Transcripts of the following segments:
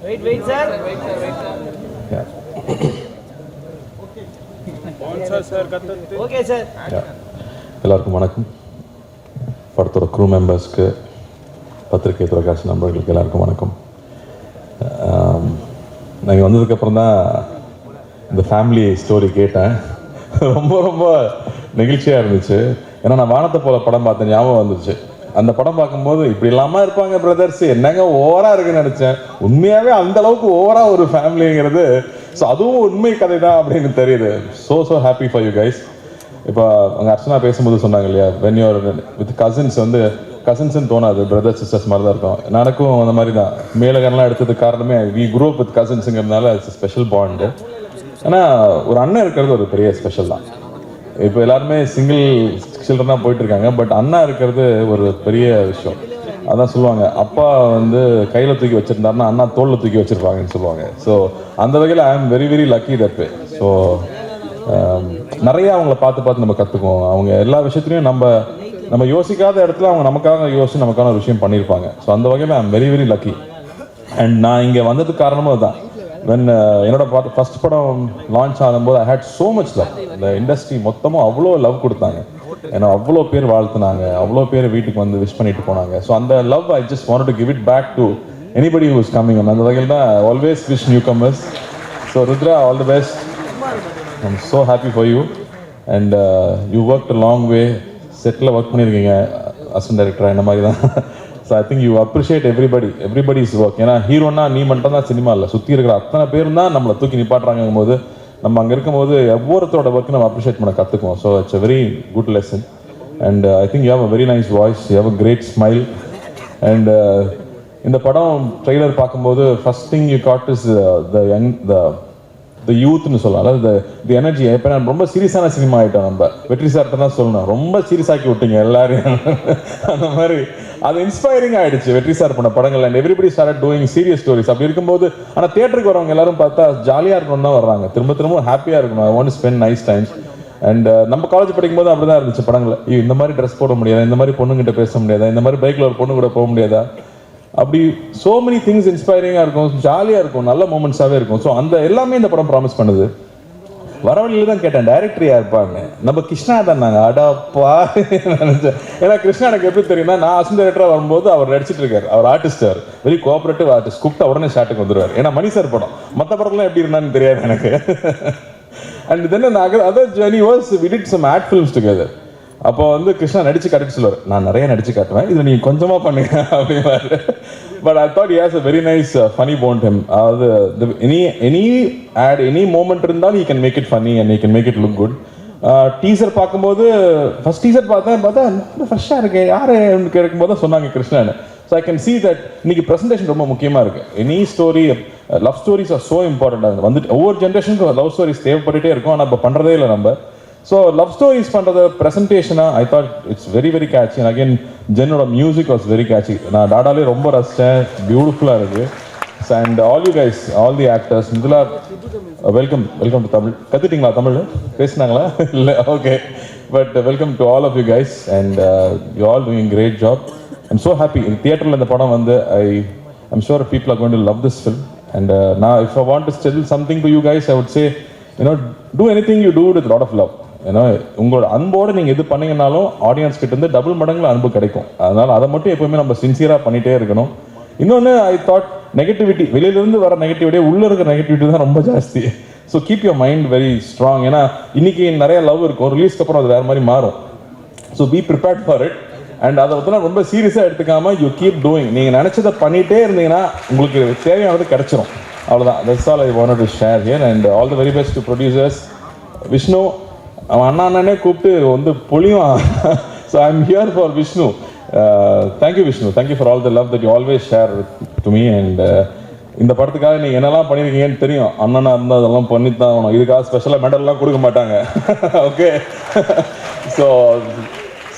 Wait, sir. Yeah. Okay, sir. Yeah. எல்லாருக்கும் வணக்கம். படத்தோட க்ரூ மெம்பர்ஸ்க்கு, பத்திரிகை தொலைக்காட்சி நண்பர்களுக்கு எல்லாருக்கும் வணக்கம். நாங்கள் வந்ததுக்கப்புறம் தான் இந்த ஃபேமிலி ஸ்டோரி கேட்டேன். ரொம்ப ரொம்ப நெகிழ்ச்சியாக இருந்துச்சு. ஏன்னா நான் வானத்தை போல படம் பார்த்தேன், ஞாபகம் வந்துச்சு. அந்த படம் பார்க்கும்போது இப்படி இல்லாமல் இருப்பாங்க பிரதர்ஸ், என்னங்க ஓவராக இருக்குன்னு நினச்சேன். உண்மையாகவே அந்த அளவுக்கு ஓவராக ஒரு ஃபேமிலிங்கிறது, ஸோ அதுவும் உண்மை கதை தான் அப்படின்னு தெரியுது. So happy for you guys. இப்போ அங்கே அர்ச்சனா பேசும்போது சொன்னாங்க இல்லையா, வென் யூர் வித் கசின்ஸ் வந்து கசின்ஸ்ன்னு தோணாது, பிரதர்ஸ் சிஸ்டர்ஸ் மாதிரி தான் இருக்கும். எனக்கும் அந்த மாதிரி தான். மேலகன்லாம் எடுத்ததுக்கு காரணமே வி குரூ அப் வித் கசின்ஸுங்கிறதுனால இட்ஸ் ஸ்பெஷல் பாண்டு. ஆனால் ஒரு அண்ணன் இருக்கிறது ஒரு பெரிய ஸ்பெஷல் தான். இப்போ எல்லாருமே சிங்கிள் சில்ட்ரனாக போயிட்டுருக்காங்க, பட் அண்ணா இருக்கிறது ஒரு பெரிய விஷயம். அதான் சொல்லுவாங்க, அப்பா வந்து கையில் தூக்கி வச்சுருந்தாருன்னா அண்ணா தோளில் தூக்கி வச்சுருப்பாங்கன்னு சொல்லுவாங்க. ஸோ அந்த வகையில் I am very very lucky that way. So நிறையா அவங்கள பார்த்து நம்ம கற்றுக்குவோம். அவங்க எல்லா விஷயத்துலையும் நம்ம யோசிக்காத இடத்துல அவங்க நமக்காக யோசிச்சு நமக்கான ஒரு விஷயம் பண்ணியிருப்பாங்க. ஸோ அந்த வகையில் I am very very lucky. And நான் இங்கே வந்ததுக்கு காரணமும் அதுதான். என்னோட ஃபர்ஸ்ட் படம் லான்ச் ஆகும்போது ஐ ஹேட் ஸோ மச் லவ். இந்த இண்டஸ்ட்ரி மொத்தமும் அவ்வளோ லவ் கொடுத்தாங்க. ஏன்னா அவ்வளோ பேர் வாழ்த்துனாங்க, அவ்வளோ பேர் வீட்டுக்கு வந்து விஷ் பண்ணிட்டு போனாங்க. ஸோ அந்த love I just want to give it back to anybody who is coming. அந்த வகையில் தான் always wish newcomers. So Rudra, all the best. I am so happy for you. And you work a long way. செட்டில் work பண்ணியிருக்கீங்க assistant டைரக்டராக, இந்த மாதிரி தான். So I think you appreciate everybody's work. ஏன்னா ஹீரோனா நீ மட்டும் தான் சினிமா இல்லை, சுற்றி இருக்கிற அத்தனை பேரும் தான் நம்மளை தூக்கி நிப்பாட்டுறாங்கும் போது நம்ம அங்கே இருக்கும்போது ஒவ்வொருத்தரோட ஒர்க்கு நம்ம அப்ரிஷியேட் பண்ண கற்றுக்குவோம். So it's a very good lesson. And I think you have a very nice voice, you have a great smile. And இந்த படம் ட்ரெய்லர் பார்க்கும்போது first thing you got is the யூத்னு சொல்லலாம், அதாவது தி எனர்ஜி. இப்போ நான் ரொம்ப சீரியஸான சினிமா ஆகிட்டோம். நம்ம வெற்றி சார்ட்ட தான் சொல்லணும், ரொம்ப சீரியஸ் ஆக்கி விட்டீங்க எல்லாரையும். அந்த மாதிரி அது இன்ஸ்பைரிங் ஆகிடுச்சு வெற்றி சார் பண்ண படங்கள். And everybody start doing serious stories. அப்படி இருக்கும்போது ஆனால் தியேட்டருக்கு வரவங்க எல்லாரும் பார்த்தா ஜாலியாக இருக்கணும் தான் வர்றாங்க, திரும்ப ஹாப்பியாக இருக்கணும். I want to spend nice times. And நம்ம காலேஜ் படிக்கும்போது அப்படி தான் இருந்துச்சு படங்கள். இந்த மாதிரி ட்ரெஸ் போட முடியாதா, இந்த மாதிரி பொண்ணுங்கிட்ட பேச முடியாதா, இந்த மாதிரி பைக்கில் ஒரு பொண்ணு கூட போக முடியாதா, அப்படி சோ மெனி திங்ஸ் இன்ஸ்பைரிங்காக இருக்கும், ஜாலியாக இருக்கும், நல்ல மூமெண்ட்ஸாகவே இருக்கும். ஸோ அந்த எல்லாமே இந்த படம் ப்ராமிஸ் பண்ணுது. வர வழியில தான் கேட்டேன் டைரக்டர் யாருப்பான்னு. நம்ம கிருஷ்ணா தான் நாங்கள் அடாப்பா நினைச்சேன். ஏன்னா கிருஷ்ணா எனக்கு எப்படி தெரியும்னா, நான் அசிஸ்டன்ட் டைரக்டராக வரும்போது அவர் நடிச்சிட்டு இருக்காரு. அவர் ஆர்டிஸ்ட், அவர் வெரி கோஆபரேட்டிவ் ஆர்டிஸ்ட். கூப்பிட்டா உடனே ஷாட்டுக்கு வந்துடுவார். ஏன்னா மணி சார் படம், மற்ற படம்லாம் எப்படி இருந்தான்னு தெரியாது எனக்கு. And then other journey was we did some ad films together. அப்போ வந்து கிருஷ்ணா நடிச்சு காட்டிட்டு சொல்லுவார், நான் நிறைய நடிச்சு காட்டுவேன், இதில் நீங்கள் கொஞ்சமாக பண்ணுங்க அப்படின்னாரு. But I thought he has a very nice funny bond him. அதாவது எனி ஆட் எனி மூமெண்ட் இருந்தாலும் he can make it funny and he can make it look good. Teaser பார்க்கும்போது ஃபர்ஸ்ட் டீசர் பார்த்தா ஃப்ரெஷ்ஷாக இருக்கு, யார் கேட்கும்போது தான் சொன்னாங்க கிருஷ்ணான்னு. So I can see that இன்னைக்கு ப்ரெசன்டேஷன் ரொம்ப முக்கியமாக இருக்கு. Any story, love stories are so important. வந்துட்டு ஒவ்வொரு ஜென்ரேஷனுக்கு லவ் ஸ்டோரிஸ் தேவைப்பட்டுட்டே இருக்கும், ஆனால் இப்போ பண்ணுறதே இல்லை நம்ம. ஸோ லவ் ஸ்டோரிஸ் பண்ணுறது ப்ரெசன்டேஷனாக I thought it's very very catchy. And again ஜென்னோட மியூசிக் வாஸ் வெரி கேட்சி. நான் டாடாலே ரொம்ப ரசித்தேன், பியூட்டிஃபுல்லாக இருக்குது. And all you guys, all the actors, இதில் வெல்கம் டு தமிழ். கற்றுட்டிங்களா தமிழ்? பேசினாங்களா? இல்லை, okay. But welcome to all of you guys. And you all doing great job. I'm so happy. தியேட்டரில் இந்த படம் வந்து I'm sure people are going to love this film. And நான் if I want to tell something to you guys, I would say, do anything you do with lot of love. ஏன்னா உங்களோட அன்போடு நீங்கள் எது பண்ணீங்கன்னாலும் ஆடியன்ஸ் கிட்ட இருந்து double மடங்குல அன்பு கிடைக்கும். அதனால அதை மட்டும் எப்பவுமே நம்ம சின்சியராக பண்ணிட்டே இருக்கணும். இன்னொன்று, ஐ தாட் நெகட்டிவிட்டி, வெளியிலிருந்து வர நெகட்டிவிட்டியே உள்ள இருக்கிற நெகட்டிவிட்டி தான் ரொம்ப ஜாஸ்தி. So keep your mind very strong. ஏன்னா இன்னைக்கு நிறைய லவ் இருக்கும், ரிலீஸ்க்கு அப்புறம் அது வேற மாதிரி மாறும். So be prepared for it. And அதை வந்து ரொம்ப சீரியஸாக எடுத்துக்காம யூ கீப் டூயிங். நீங்கள் நினச்சதை பண்ணிகிட்டே இருந்தீங்கன்னா உங்களுக்கு தேவையானது கிடைச்சிரும். அவ்வளோதான். That's all I wanted to share here. And all the very best to producers. Vishnu, அவன் அண்ணனே கூப்பிட்டு வந்து பொழியும். So I am here for Vishnu. Thank you Vishnu, thank you for all the love that you always share to me. And இந்த படத்துக்காக நீங்கள் என்னெல்லாம் பண்ணியிருக்கீங்கன்னு தெரியும். அண்ணனா இருந்தால் அதெல்லாம் பண்ணித்தான் ஆகணும். இதுக்காக ஸ்பெஷலாக மெடல்லாம் கொடுக்க மாட்டாங்க. Okay.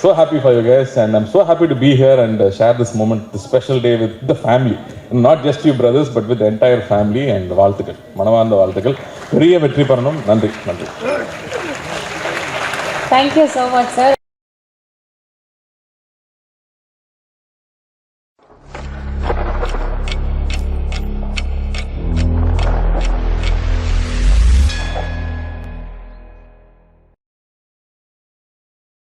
So happy for you guys, and I'm so happy to be here and share this moment, this special day with the family, and not just you brothers but with the entire family. And வாழ்த்துக்கள், மனமார்ந்த வாழ்த்துக்கள். பெரிய வெற்றி பெறணும். நன்றி. Thank you so much, sir.